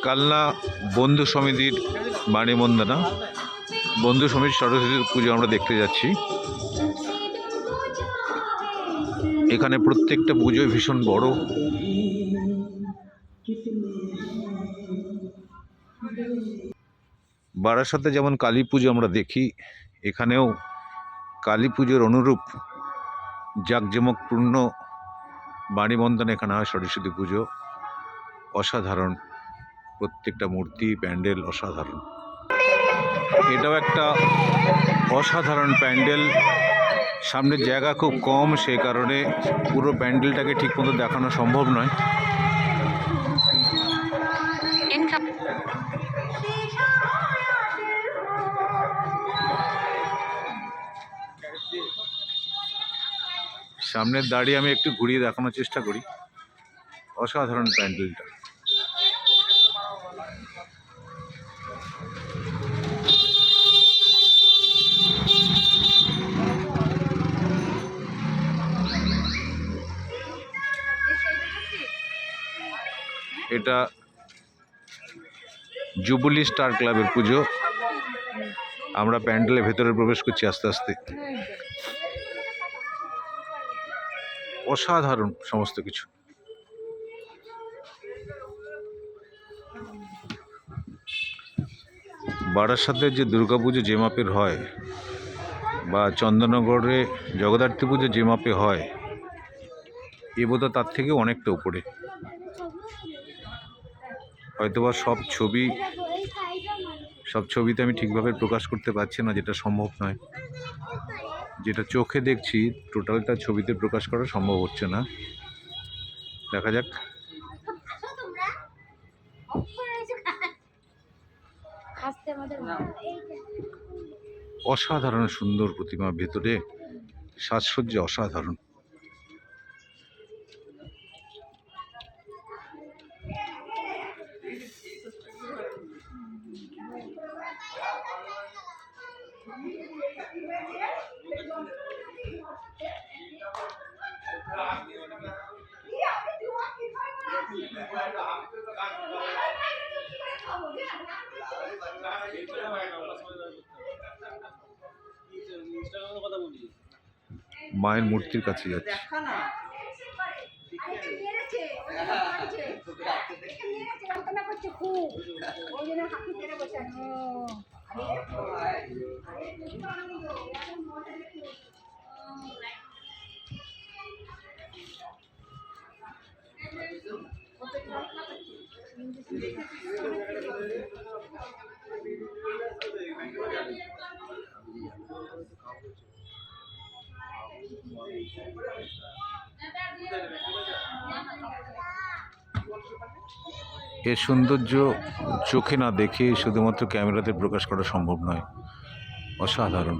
কালনা বন্ধু সমিতির বাণী বন্দনা বন্ধু সমিতির সরস্বতী পুজো আমরা দেখতে যাচ্ছি। এখানে প্রত্যেকটা পুজোই ভীষণ বড়। বারাসাতে যেমন কালী পুজো আমরা দেখি, এখানেও কালী পুজোর অনুরূপ জাঁকজমকপূর্ণ বাণী বন্দনা এখানে হয়। সরস্বতী পুজো অসাধারণ, প্রত্যেকটা মূর্তি প্যান্ডেল অসাধারণ। এটাও একটা অসাধারণ প্যান্ডেল। সামনের জায়গা খুব কম, সেই কারণে পুরো প্যান্ডেলটাকে ঠিকমতো দেখানো সম্ভব নয়। সামনের দাঁড়িয়ে আমি একটু ঘুরিয়ে দেখানোর চেষ্টা করি। অসাধারণ প্যান্ডেলটা। এটা জুবিলি স্টার ক্লাবের পুজো। আমরা প্যান্ডেলের ভেতরে প্রবেশ করছি আস্তে আস্তে। অসাধারণ সমস্ত কিছু। বারাসাতে যে দুর্গাপুজো যে মাপের হয়, বা চন্দননগরে জগদ্ধাত্রী পুজো যে মাপে হয়, এ বোধহয় তার থেকে অনেকটা উপরে। হয়তোবা সব ছবিতে আমি ঠিকভাবে প্রকাশ করতে পারছি না, যেটা সম্ভব নয়। যেটা চোখে দেখছি টোটালটা ছবিতে প্রকাশ করা সম্ভব হচ্ছে না। দেখা যাক। অসাধারণ সুন্দর প্রতিমা, ভেতরে সাজসজ্জা অসাধারণ। মায়ের মূর্তির কাছে যাচ্ছে। এর সৌন্দর্য চোখে না দেখে শুধুমাত্র ক্যামেরাতে প্রকাশ করা সম্ভব নয়। অসাধারণ।